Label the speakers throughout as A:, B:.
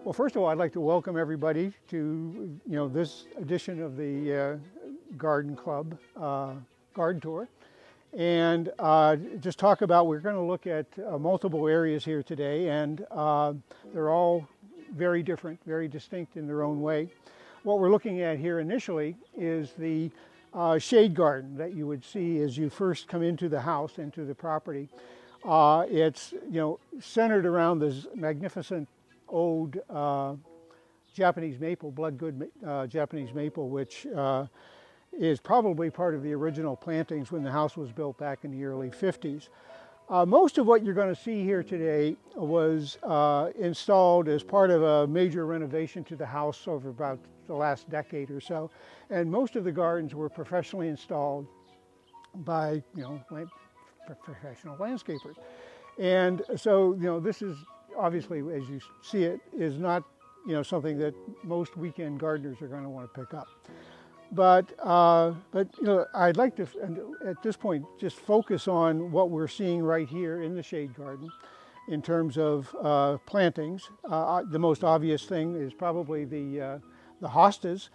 A: Well, first of all, I'd like to welcome everybody to this edition of the Garden Club garden tour, and just talk about. We're going to look at multiple areas here today, and they're all very different, very distinct in their own way. What we're looking at here initially is the shade garden that you would see as you first come into the house, into the property. It's centered around this magnificent old Japanese maple, blood-good Japanese maple, which is probably part of the original plantings when the house was built back in the early 50s. Most of what you're going to see here today was installed as part of a major renovation to the house over about the last decade or so, and most of the gardens were professionally installed by professional landscapers. And so this is obviously, as you see it, is not something that most weekend gardeners are going to want to pick up. But I'd like to, at this point, just focus on what we're seeing right here in the shade garden in terms of plantings. The most obvious thing is probably the hostas.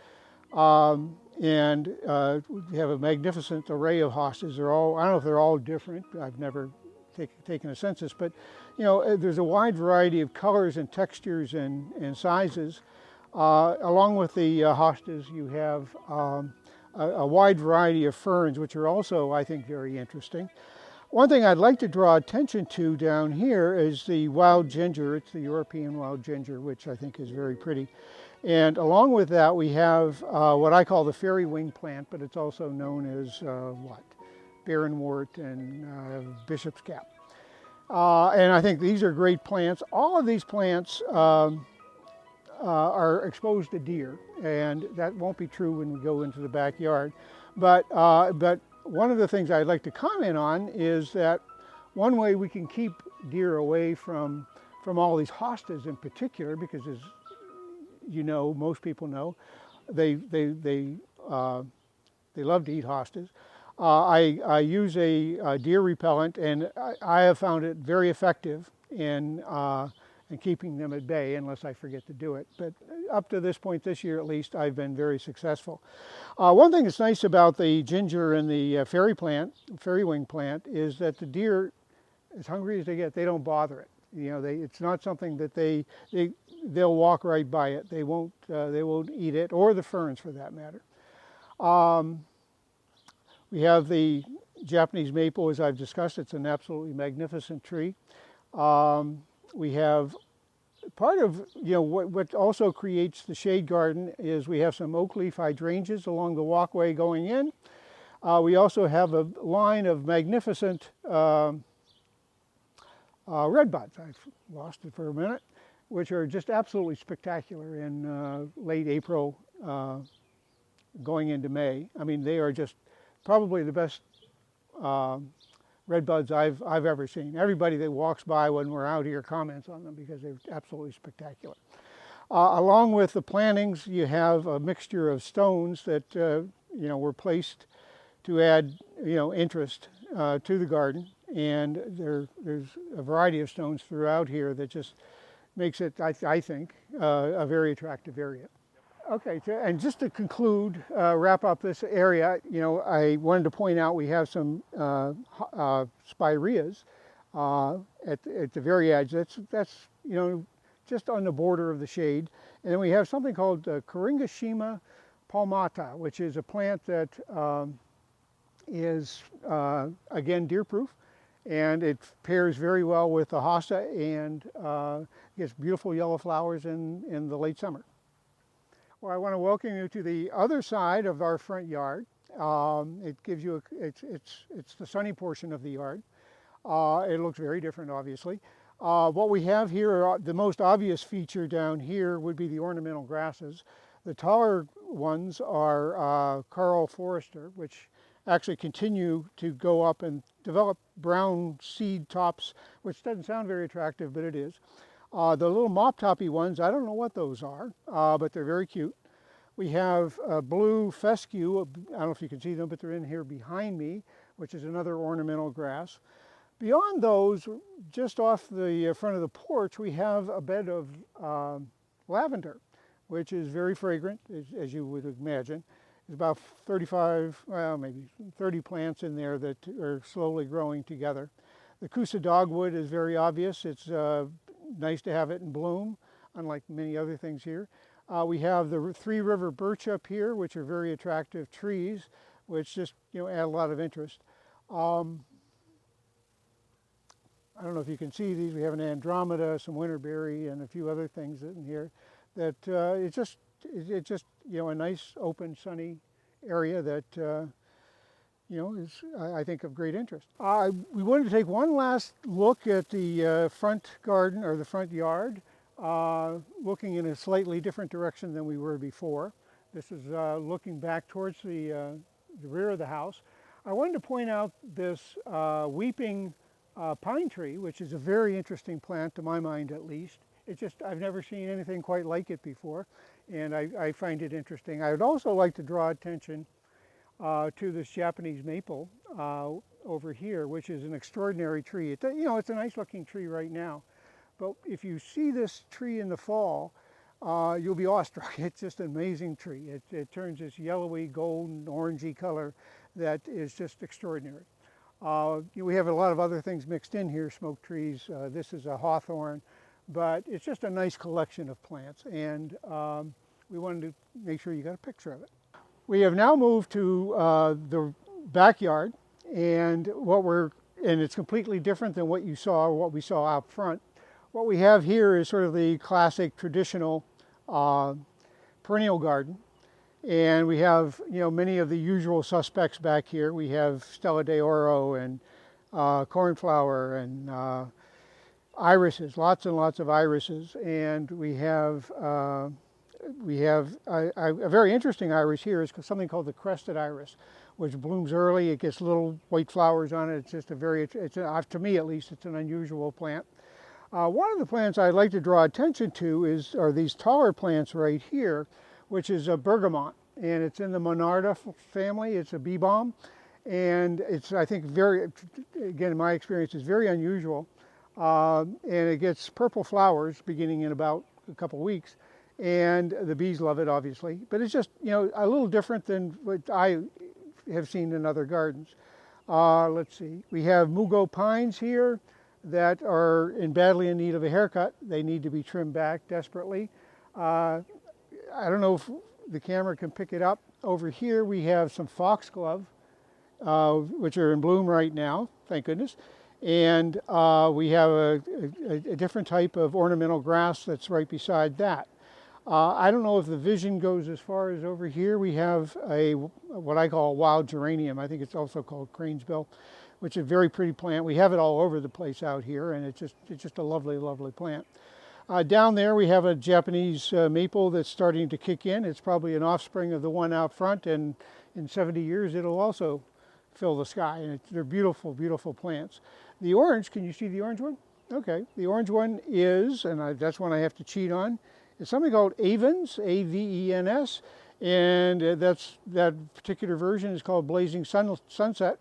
A: And we have a magnificent array of hostas. They're all, I don't know if they're all different. I've never taken a census, but there's a wide variety of colors and textures and sizes. Along with the hostas, you have a wide variety of ferns, which are also, I think, very interesting. One thing I'd like to draw attention to down here is the wild ginger. It's the European wild ginger, which I think is very pretty. And along with that, we have what I call the fairy wing plant, but it's also known as barrenwort and bishop's cap. And I think these are great plants. All of these plants are exposed to deer, and that won't be true when we go into the backyard. But one of the things I'd like to comment on is that one way we can keep deer away from all these hostas in particular, because as most people know, they love to eat hostas. I use a deer repellent, and I have found it very effective in keeping them at bay, unless I forget to do it. But up to this point this year, at least, I've been very successful. One thing that's nice about the ginger and the fairy wing plant, is that the deer, as hungry as they get, they don't bother it. It's not something that they'll walk right by it. They won't eat it, or the ferns for that matter. We have the Japanese maple, as I've discussed. It's an absolutely magnificent tree. We have part of what also creates the shade garden is we have some oak leaf hydrangeas along the walkway going in. We also have a line of magnificent red buds. I've lost it for a minute, which are just absolutely spectacular in late April going into May. I mean, they are just probably the best red buds I've ever seen. Everybody that walks by when we're out here comments on them because they're absolutely spectacular. Along with the plantings, you have a mixture of stones that were placed to add interest to the garden, and there's a variety of stones throughout here that just makes it, I think, a very attractive area. Okay, and just to conclude, wrap up this area, I wanted to point out we have some spireas at the very edge. That's just on the border of the shade. And then we have something called Karingashima palmata, which is a plant that is, again, deer-proof. And it pairs very well with the hosta, and gets beautiful yellow flowers in the late summer. Well, I want to welcome you to the other side of our front yard. It gives you it's the sunny portion of the yard. It looks very different, obviously. What we have here, the most obvious feature down here would be the ornamental grasses. The taller ones are Carl Forester, which actually continue to go up and develop brown seed tops, which doesn't sound very attractive, but it is. The little mop-toppy ones, I don't know what those are, but they're very cute. We have blue fescue, I don't know if you can see them, but they're in here behind me, which is another ornamental grass. Beyond those, just off the front of the porch, we have a bed of lavender, which is very fragrant, as you would imagine. There's about 35, well, maybe 30 plants in there that are slowly growing together. The Coosa dogwood is very obvious. It's nice to have it in bloom, unlike many other things here. We have the Three River birch up here, which are very attractive trees, which just add a lot of interest. I don't know if you can see these. We have an Andromeda, some winterberry, and a few other things in here. That it's just a nice, open, sunny area that is I think of great interest. We wanted to take one last look at the front garden or the front yard, looking in a slightly different direction than we were before. This is looking back towards the rear of the house. I wanted to point out this weeping pine tree, which is a very interesting plant to my mind, at least. It's just, I've never seen anything quite like it before, and I find it interesting. I would also like to draw attention to this Japanese maple over here, which is an extraordinary tree. It's a nice looking tree right now, but if you see this tree in the fall, you'll be awestruck. It's just an amazing tree. It turns this yellowy, golden, orangey color that is just extraordinary. We have a lot of other things mixed in here, smoke trees. This is a hawthorn, but it's just a nice collection of plants, and we wanted to make sure you got a picture of it. We have now moved to the backyard, and it's completely different than what we saw out front. What we have here is sort of the classic traditional perennial garden. And we have, many of the usual suspects back here. We have Stella de Oro and cornflower and irises, lots and lots of irises. And we have a very interesting iris here is something called the crested iris, which blooms early. It gets little white flowers on it. It's just to me at least, it's an unusual plant. One of the plants I'd like to draw attention to are these taller plants right here, which is a bergamot, and it's in the Monarda family. It's a bee balm, and it's, I think, again, in my experience, is very unusual, and it gets purple flowers beginning in about a couple weeks, and the bees love it, obviously, but it's just, a little different than what I have seen in other gardens. Let's see, we have mugo pines here that are badly in need of a haircut. They need to be trimmed back desperately. I don't know if the camera can pick it up. Over here we have some foxglove, which are in bloom right now, thank goodness. And we have a different type of ornamental grass that's right beside that. I don't know if the vision goes as far as over here. We have what I call a wild geranium. I think it's also called cranesbill, which is a very pretty plant. We have it all over the place out here, and it's just a lovely, lovely plant. Down there we have a Japanese maple that's starting to kick in. It's probably an offspring of the one out front, and in 70 years it'll also fill the sky. And they're beautiful, beautiful plants. The orange, can you see the orange one? Okay, the orange one is, and that's one I have to cheat on, it's something called Avens, A-V-E-N-S, and that particular version is called Blazing Sunset.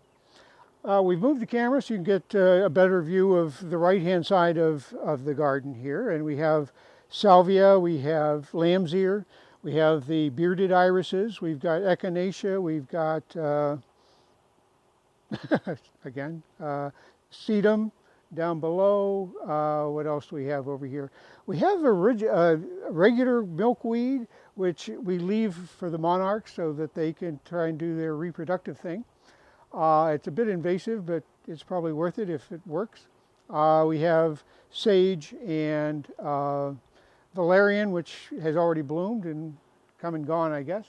A: We've moved the camera so you can get a better view of the right-hand side of the garden here. And we have salvia, we have lamb's ear, we have the bearded irises, we've got echinacea, we've got, again, sedum down below. What else do we have over here? We have a regular milkweed, which we leave for the monarchs so that they can try and do their reproductive thing. It's a bit invasive, but it's probably worth it if it works. We have sage and valerian, which has already bloomed and come and gone, I guess.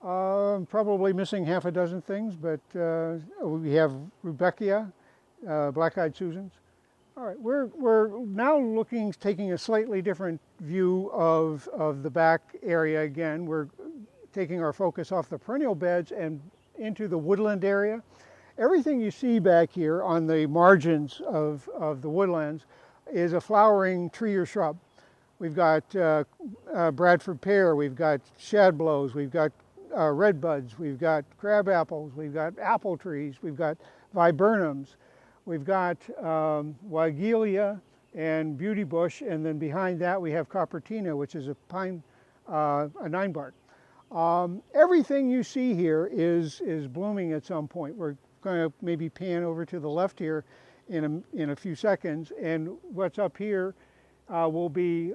A: Probably missing half a dozen things, but we have rudbeckia, black-eyed Susans. All right, we're now taking a slightly different view of the back area again. We're taking our focus off the perennial beds and into the woodland area. Everything you see back here on the margins of the woodlands is a flowering tree or shrub. We've got Bradford pear, we've got shadblows, we've got red buds, we've got crab apples, we've got apple trees, we've got viburnums, we've got Weigelia, and beauty bush, and then behind that we have coppertina, which is a pine, a 9-bark. Everything you see here is blooming at some point. We're going to maybe pan over to the left here in a few seconds, and what's up here will be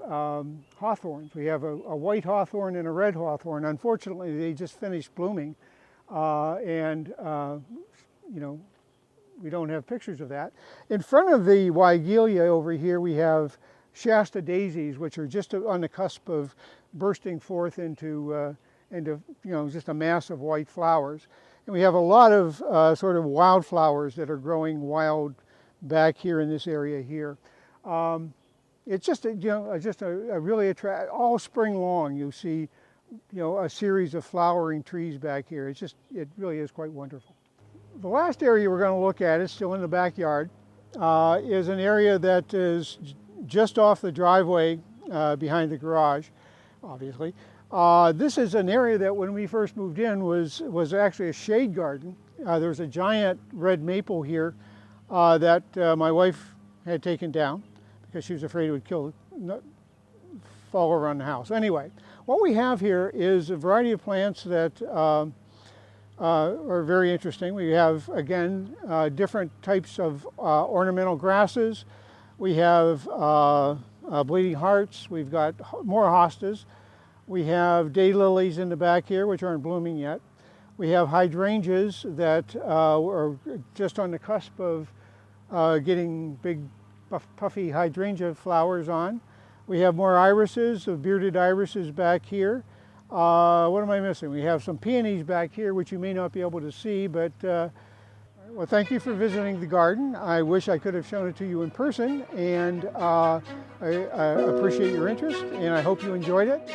A: hawthorns. We have a white hawthorn and a red hawthorn. Unfortunately, they just finished blooming, and you know, we don't have pictures of that. In front of the Weigelia over here, we have Shasta daisies, which are just on the cusp of bursting forth into just a mass of white flowers. And we have a lot of sort of wildflowers that are growing wild back here in this area here. It's just a really all spring long. You see, a series of flowering trees back here. It really is quite wonderful. The last area we're going to look at is still in the backyard. Is an area that is just off the driveway behind the garage, obviously. This is an area that when we first moved in was actually a shade garden. There was a giant red maple here that my wife had taken down because she was afraid it would fall over on the house. Anyway, what we have here is a variety of plants that are very interesting. We have, again, different types of ornamental grasses. We have bleeding hearts. We've got more hostas. We have daylilies in the back here, which aren't blooming yet. We have hydrangeas that are just on the cusp of getting big, puffy hydrangea flowers on. We have more irises, the bearded irises back here. What am I missing? We have some peonies back here, which you may not be able to see, but well, thank you for visiting the garden. I wish I could have shown it to you in person, and I appreciate your interest, and I hope you enjoyed it.